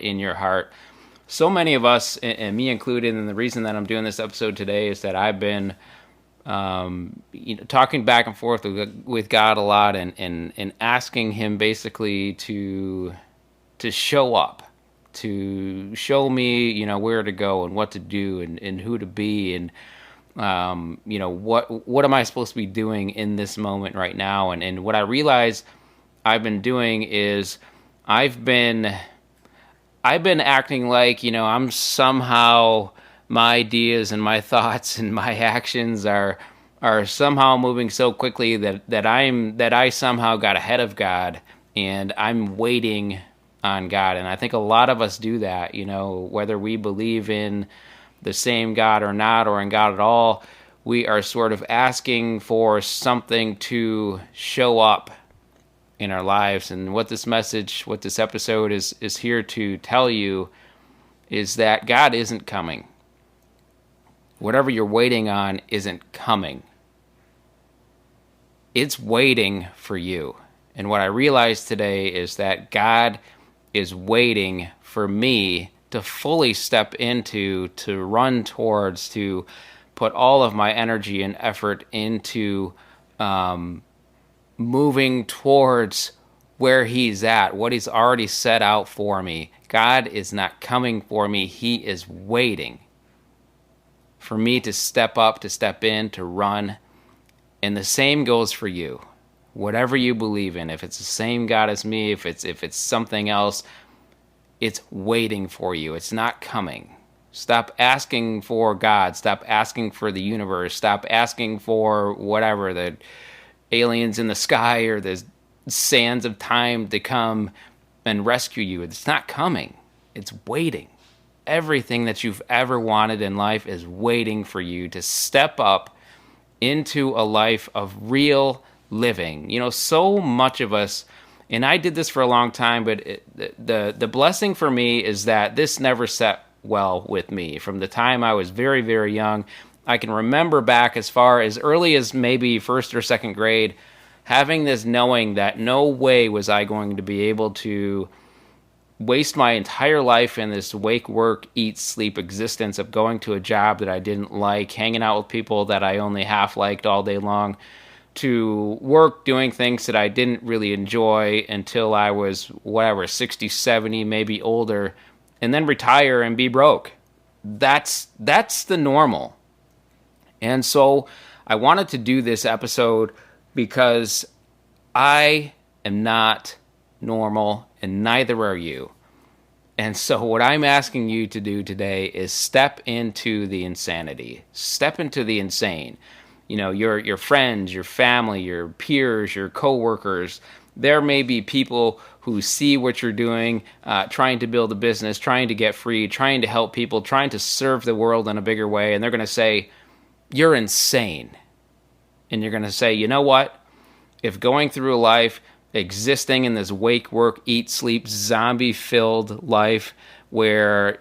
put in your heart. So many of us, and me included, and the reason that I'm doing this episode today is that I've been talking back and forth with God a lot, and asking Him basically to show up, to show me, where to go and what to do and who to be, and what am I supposed to be doing in this moment right now? And what I realize I've been doing is I've been acting like, I'm somehow, my ideas and my thoughts and my actions are somehow moving so quickly that I somehow got ahead of God, and I'm waiting on God. And I think a lot of us do that, whether we believe in the same God or not, or in God at all. We are sort of asking for something to show up in our lives. And what this episode is here to tell you is that God isn't coming. Whatever you're waiting on isn't coming. It's waiting for you. And what I realized today is that God is waiting for me to fully step into, to run towards, to put all of my energy and effort into moving towards where He's at, what He's already set out for me. God is not coming for me. He is waiting for me to step up, to step in, to run. And the same goes for you. Whatever you believe in, if it's the same God as me, if it's something else, it's waiting for you. It's not coming. Stop asking for God. Stop asking for the universe. Stop asking for whatever, the aliens in the sky or the sands of time to come and rescue you. It's not coming. It's waiting. Everything that you've ever wanted in life is waiting for you to step up into a life of real living. So much of us, and I did this for a long time, but the blessing for me is that this never set well with me. From the time I was very, very young, I can remember back as far as early as maybe first or second grade, having this knowing that no way was I going to be able to waste my entire life in this wake, work, eat, sleep existence of going to a job that I didn't like, hanging out with people that I only half liked all day long, to work doing things that I didn't really enjoy until I was, 60, 70, maybe older, and then retire and be broke. That's the normal. And so I wanted to do this episode because I am not normal, and neither are you. And so what I'm asking you to do today is step into the insanity. Step into the insane. Your friends, your family, your peers, your coworkers. There may be people who see what you're doing, trying to build a business, trying to get free, trying to help people, trying to serve the world in a bigger way. And they're going to say, you're insane. And you're going to say, you know what? If going through life, existing in this wake, work, eat, sleep, zombie-filled life where,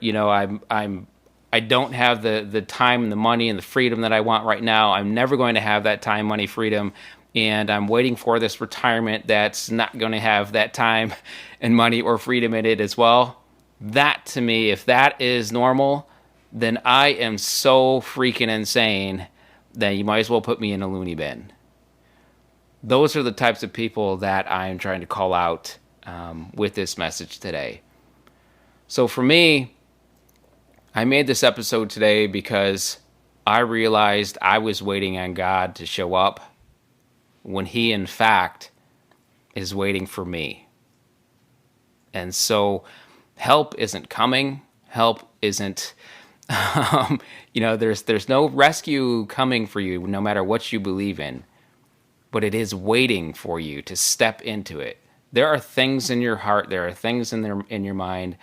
I don't have the time and the money and the freedom that I want right now. I'm never going to have that time, money, freedom. And I'm waiting for this retirement that's not going to have that time and money or freedom in it as well. That, to me, if that is normal, then I am so freaking insane that you might as well put me in a loony bin. Those are the types of people that I am trying to call out with this message today. So for me, I made this episode today because I realized I was waiting on God to show up when He, in fact, is waiting for me. And so help isn't coming. Help isn't, there's no rescue coming for you no matter what you believe in. But it is waiting for you to step into it. There are things in your heart, there are things in your mind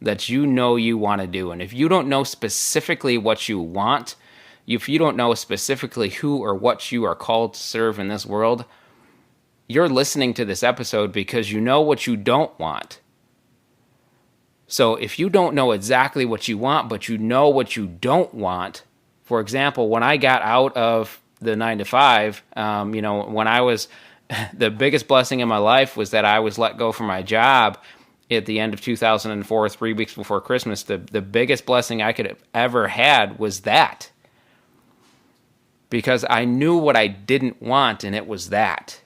that you want to do. And if you don't know specifically what you want, if you don't know specifically who or what you are called to serve in this world, you're listening to this episode because you know what you don't want. So if you don't know exactly what you want, but you know what you don't want, for example, when I got out of the 9-to-5, when I was, the biggest blessing in my life was that I was let go from my job. at the end of 2004, 3 weeks before Christmas, the biggest blessing I could have ever had was that. Because I knew what I didn't want, and it was that.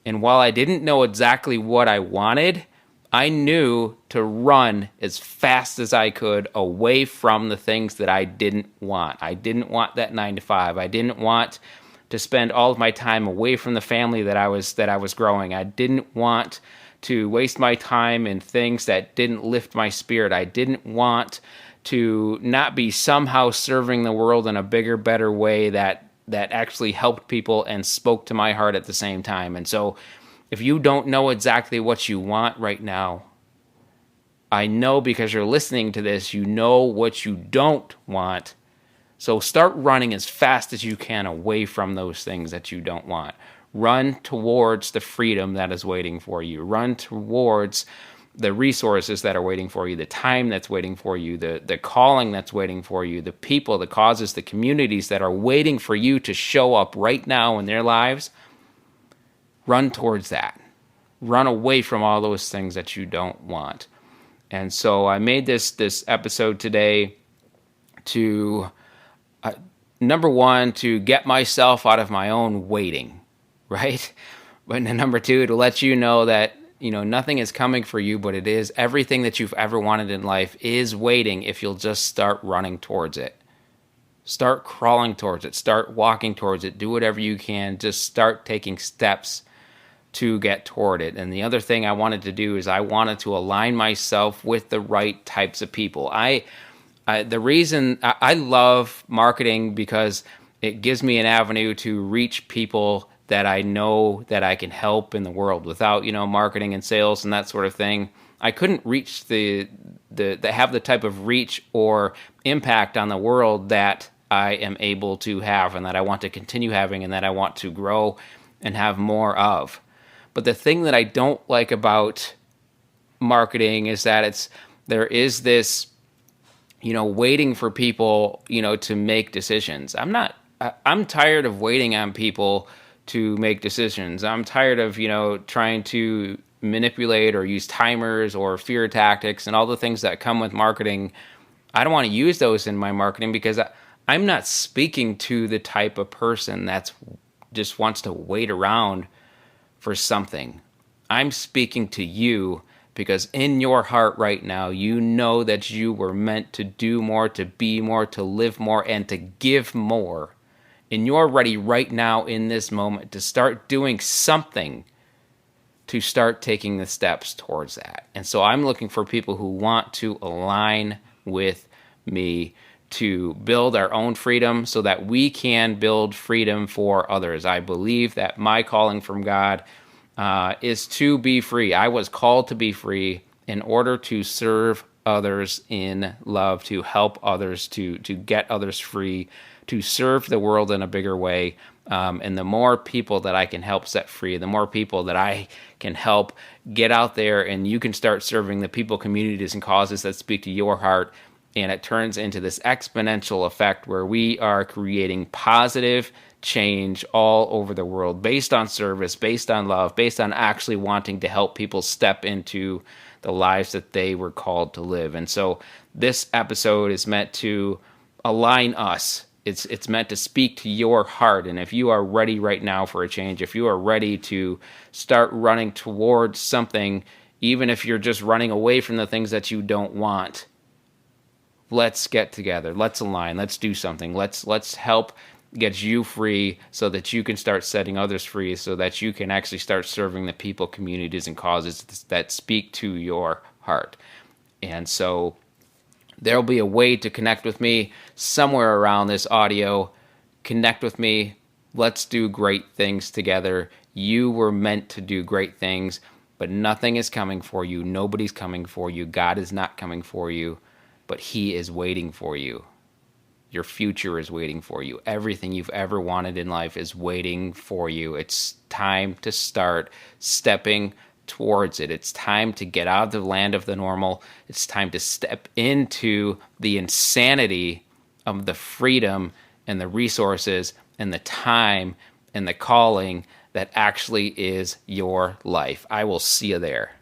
And while I didn't know exactly what I wanted, I knew to run as fast as I could away from the things that I didn't want. I didn't want that 9 to 5. I didn't want to spend all of my time away from the family that I was growing. I didn't want to waste my time in things that didn't lift my spirit. I didn't want to not be somehow serving the world in a bigger, better way that actually helped people and spoke to my heart at the same time. And so if you don't know exactly what you want right now, I know because you're listening to this, you know what you don't want. So start running as fast as you can away from those things that you don't want. Run towards the freedom that is waiting for you. Run towards the resources that are waiting for you, the time that's waiting for you, the calling that's waiting for you, the people, the causes, the communities that are waiting for you to show up right now in their lives. Run towards that. Run away from all those things that you don't want. And so I made this episode today to, number one, to get myself out of my own waiting, right? But number two, to let you know that nothing is coming for you, but it is. Everything that you've ever wanted in life is waiting if you'll just start running towards it. Start crawling towards it. Start walking towards it. Do whatever you can. Just start taking steps to get toward it. And the other thing I wanted to do is I wanted to align myself with the right types of people. The reason I love marketing because it gives me an avenue to reach people that I know that I can help in the world. Without, marketing and sales and that sort of thing, I couldn't reach have the type of reach or impact on the world that I am able to have and that I want to continue having and that I want to grow and have more of. But the thing that I don't like about marketing is that there is this, waiting for people, to make decisions. I'm tired of waiting on people to make decisions. I'm tired of, trying to manipulate or use timers or fear tactics and all the things that come with marketing. I don't want to use those in my marketing because I'm not speaking to the type of person that's just wants to wait around for something. I'm speaking to you because in your heart right now, you know that you were meant to do more, to be more, to live more, and to give more. And you're ready right now in this moment to start doing something to start taking the steps towards that. And so I'm looking for people who want to align with me to build our own freedom so that we can build freedom for others. I believe that my calling from God is to be free. I was called to be free in order to serve others in love, to help others, to get others free, to serve the world in a bigger way. And the more people that I can help set free, the more people that I can help get out there and you can start serving the people, communities, and causes that speak to your heart. And it turns into this exponential effect where we are creating positive change all over the world based on service, based on love, based on actually wanting to help people step into the lives that they were called to live. And so this episode is meant to align us. It's meant to speak to your heart. And if you are ready right now for a change, if you are ready to start running towards something, even if you're just running away from the things that you don't want, let's get together. Let's align. Let's do something. Let's help get you free so that you can start setting others free so that you can actually start serving the people, communities, and causes that speak to your heart. And so there'll be a way to connect with me somewhere around this audio. Connect with me. Let's do great things together. You were meant to do great things, but nothing is coming for you. Nobody's coming for you. God is not coming for you, but He is waiting for you. Your future is waiting for you. Everything you've ever wanted in life is waiting for you. It's time to start stepping towards it. It's time to get out of the land of the normal. It's time to step into the insanity of the freedom and the resources and the time and the calling that actually is your life. I will see you there.